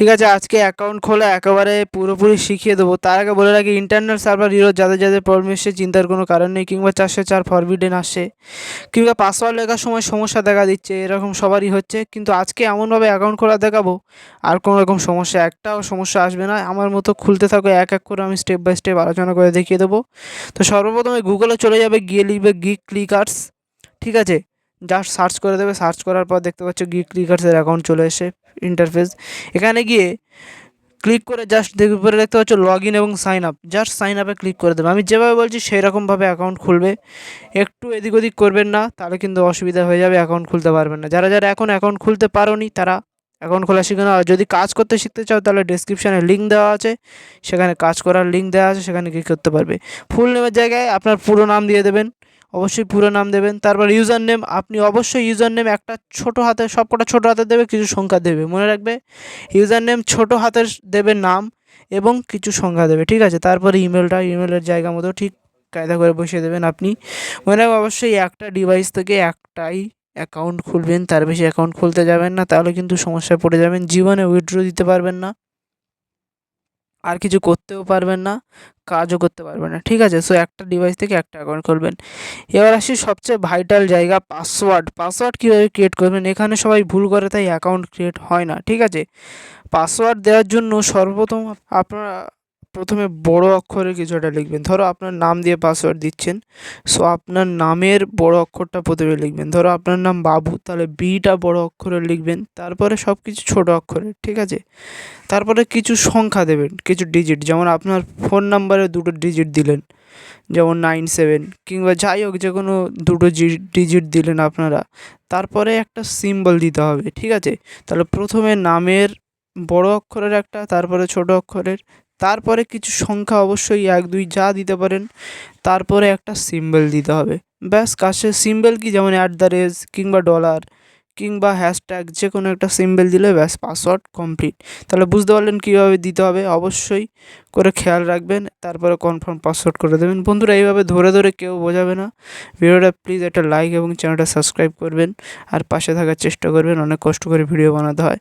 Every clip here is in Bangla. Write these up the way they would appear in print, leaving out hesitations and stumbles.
ঠিক আছে, আজকে অ্যাকাউন্ট খোলা একেবারে পুরোপুরি শিখিয়ে দেবো। তার আগে বলে রাখি, ইন্টারনাল সার্ভার ইরর যাদের যাদের প্রবলেম এসছে চিন্তার কোনো কারণ নেই, কিংবা 404 ফরবিডেন আসছে, কিংবা পাসওয়ার্ড লেখার সময় সমস্যা দেখা দিচ্ছে, এরকম সবারই হচ্ছে। কিন্তু আজকে এমনভাবে অ্যাকাউন্ট খোলা দেখাবো আর কোনো রকম সমস্যা, একটাও সমস্যা আসবে না। আমার মতো খুলতে থাকো, এক এক করে আমি স্টেপ বাই স্টেপ আলোচনা করে দেখিয়ে দেবো। তো সর্বপ্রথমে গুগলে চলে যাবে, গিয়ে লিখবে গিগ ক্লিকার্স। ঠিক আছে, জাস্ট সার্চ করে দেবে। সার্চ করার পর দেখতে পাচ্ছ গিগ ক্লিকার্সের অ্যাকাউন্ট চলে এসে ইন্টারফেস। এখানে গিয়ে ক্লিক করে জাস্ট উপরে দেখতে পাচ্ছ লগ ইন এবং সাইন আপ, জাস্ট সাইন আপে ক্লিক করে দেবে। আমি যেভাবে বলছি সেই রকমভাবে অ্যাকাউন্ট খুলবে, একটু এদিক ওদিক করবেন না, তাহলে কিন্তু অসুবিধা হয়ে যাবে, অ্যাকাউন্ট খুলতে পারবেন না। যারা যারা এখন অ্যাকাউন্ট খুলতে পারোনি তারা অ্যাকাউন্ট খোলা শিখে নাও। আর যদি কাজ করতে শিখতে চাও তাহলে ডেসক্রিপশানে লিঙ্ক দেওয়া আছে, সেখানে কাজ করার লিঙ্ক দেওয়া আছে, সেখানে ক্লিক করতে পারবে। ফুল নেমের জায়গায় আপনার পুরো নাম দিয়ে দেবেন, অবশ্যই পুরো নাম দেবেন। তারপর ইউজার নেম, আপনি অবশ্যই ইউজার নেম একটা ছোটো হাতে, সবকটা ছোটো হাতে দেবে, কিছু সংখ্যা দেবে, মনে রাখবে। ইউজার নেম ছোটো হাতের দেবে নাম, এবং কিছু সংখ্যা দেবে। ঠিক আছে, তারপরে ইমেলের জায়গা মতো ঠিক কায়দা করে বসিয়ে দেবেন আপনি। মনে রাখবেন অবশ্যই একটা ডিভাইস থেকে একটাই অ্যাকাউন্ট খুলবেন, তার বেশি অ্যাকাউন্ট খুলতে যাবেন না, তাহলে কিন্তু সমস্যায় পড়ে যাবেন, জীবনে উইথড্র দিতে পারবেন না, আর কিছু করতেও পারবেন না, কাজও করতে পারবেন না। ঠিক আছে, সো একটা ডিভাইস থেকে একটা অ্যাকাউন্ট খুলবেন। এবার আসি সবচেয়ে ভাইটাল জায়গা, পাসওয়ার্ড কীভাবে ক্রিয়েট করবেন। এখানে সবাই ভুল করে, তাই অ্যাকাউন্ট ক্রিয়েট হয় না। ঠিক আছে, পাসওয়ার্ড দেওয়ার জন্য সর্বপ্রথম আপনারা প্রথমে বড় অক্ষরে কিছু একটা লিখবেন। ধরো আপনার নাম দিয়ে পাসওয়ার্ড দিচ্ছেন, সো আপনার নামের বড় অক্ষরটা প্রথমে লিখবেন। ধরো আপনার নাম বাবু, তাহলে বিটা বড় অক্ষরে লিখবেন, তারপরে সব কিছু ছোটো অক্ষরে। ঠিক আছে, তারপরে কিছু সংখ্যা দেবেন, কিছু ডিজিট, যেমন আপনার ফোন নাম্বারে দুটো ডিজিট দিলেন, যেমন 97, কিংবা যাই হোক যে কোনো দুটো ডিজিট দিলেন আপনারা। তারপরে একটা সিম্বল দিতে হবে। ঠিক আছে, তাহলে প্রথমে নামের বড় অক্ষরের একটা, তারপরে ছোট অক্ষরের, তারপরে কিছু সংখ্যা, অবশ্যই 1 2 যা দিতে পারেন, তারপরে একটা সিম্বল দিতে হবে। ব্যাস, কাছে সিম্বল কি, যেমন @ কিংবা ডলার কিংবা হ্যাশট্যাগ, যে কোনো একটা সিম্বল দিলে ব্যাস পাসওয়ার্ড কমপ্লিট। তাহলে বুঝতে পারলেন কীভাবে দিতে হবে, অবশ্যই করে খেয়াল রাখবেন, তারপরে কনফার্ম পাসওয়ার্ড করে দেবেন। বন্ধুরা, এইভাবে ধরে ধরে কেউ বোঝাবে না। ভিডিওটা প্লিজ একটা লাইক এবং চ্যানেলটা সাবস্ক্রাইব করবেন, আর পাশে থাকার চেষ্টা করবেন, অনেক কষ্ট করে ভিডিও বানাতে হয়।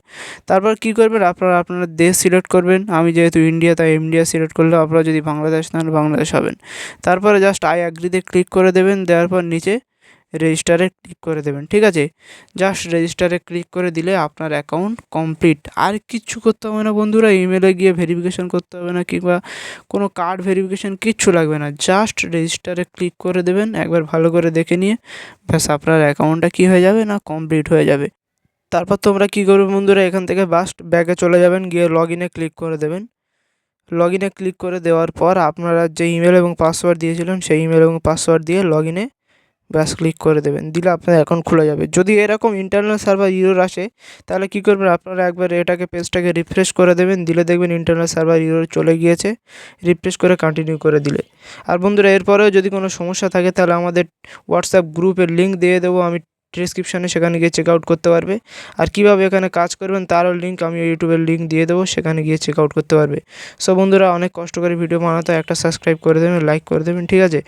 তারপর কী করবেন, আপনারা আপনার দেশ সিলেক্ট করবেন। আমি যেহেতু ইন্ডিয়া, তাই ইন্ডিয়া সিলেক্ট করলে, আপনারা যদি বাংলাদেশ নেন বাংলাদেশ হবেন। তারপরে জাস্ট আই অ্যাগ্রিতে ক্লিক করে দেবেন, দেওয়ার পর নিচে রেজিস্টারে ক্লিক করে দেবেন। ঠিক আছে, জাস্ট রেজিস্টারে ক্লিক করে দিলে আপনার অ্যাকাউন্ট কমপ্লিট। আর কিচ্ছু করতে হবে না বন্ধুরা, ইমেলে গিয়ে ভেরিফিকেশন করতে হবে না, কিংবা কোনো কার্ড ভেরিফিকেশন কিচ্ছু লাগবে না, জাস্ট রেজিস্টারে ক্লিক করে দেবেন। একবার ভালো করে দেখে নিয়ে ব্যাস আপনার অ্যাকাউন্টটা কী হয়ে যাবে না, কমপ্লিট হয়ে যাবে। তারপর তোমরা কী করবে বন্ধুরা, এখান থেকে বাস্ট ব্যাকে চলে যাবেন, গিয়ে লগ ইনে ক্লিক করে দেবেন। লগ ইনে ক্লিক করে দেওয়ার পর আপনারা যে ইমেল এবং পাসওয়ার্ড দিয়েছিলেন, সেই ইমেল এবং পাসওয়ার্ড দিয়ে লগ ইনে ব্যাস ক্লিক করে দেবেন, দিলে আপনার অ্যাকাউন্ট খুলে যাবে। যদি এরকম ইন্টারনাল সার্ভার ইরর আসে, তাহলে কী করবেন, আপনারা একবার পেজটাকে রিফ্রেশ করে দেবেন, দিলে দেখবেন ইন্টারনাল সার্ভার ইরর চলে গিয়েছে। রিফ্রেশ করে কন্টিনিউ করে দিলে। আর বন্ধুরা, এরপরেও যদি কোনো সমস্যা থাকে, তাহলে আমাদের হোয়াটসঅ্যাপ গ্রুপের লিঙ্ক দিয়ে দেবো আমি ডিসক্রিপশানে, সেখানে গিয়ে চেক আউট করতে পারবে। আর কীভাবে এখানে কাজ করবেন তারও লিঙ্ক আমি ইউটিউবের লিঙ্ক দিয়ে দেবো, সেখানে গিয়ে চেক আউট করতে পারবে। সো বন্ধুরা, অনেক কষ্ট করে ভিডিও বানাতে হয়, একটা সাবস্ক্রাইব করে দেবেন, লাইক করে দেবেন। ঠিক আছে,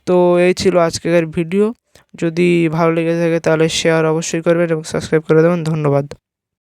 তো এই ছিল আজকের ভিডিও। যদি ভালো লেগে থাকে তাহলে শেয়ার অবশ্যই করবেন এবং সাবস্ক্রাইব করে দেবেন। ধন্যবাদ।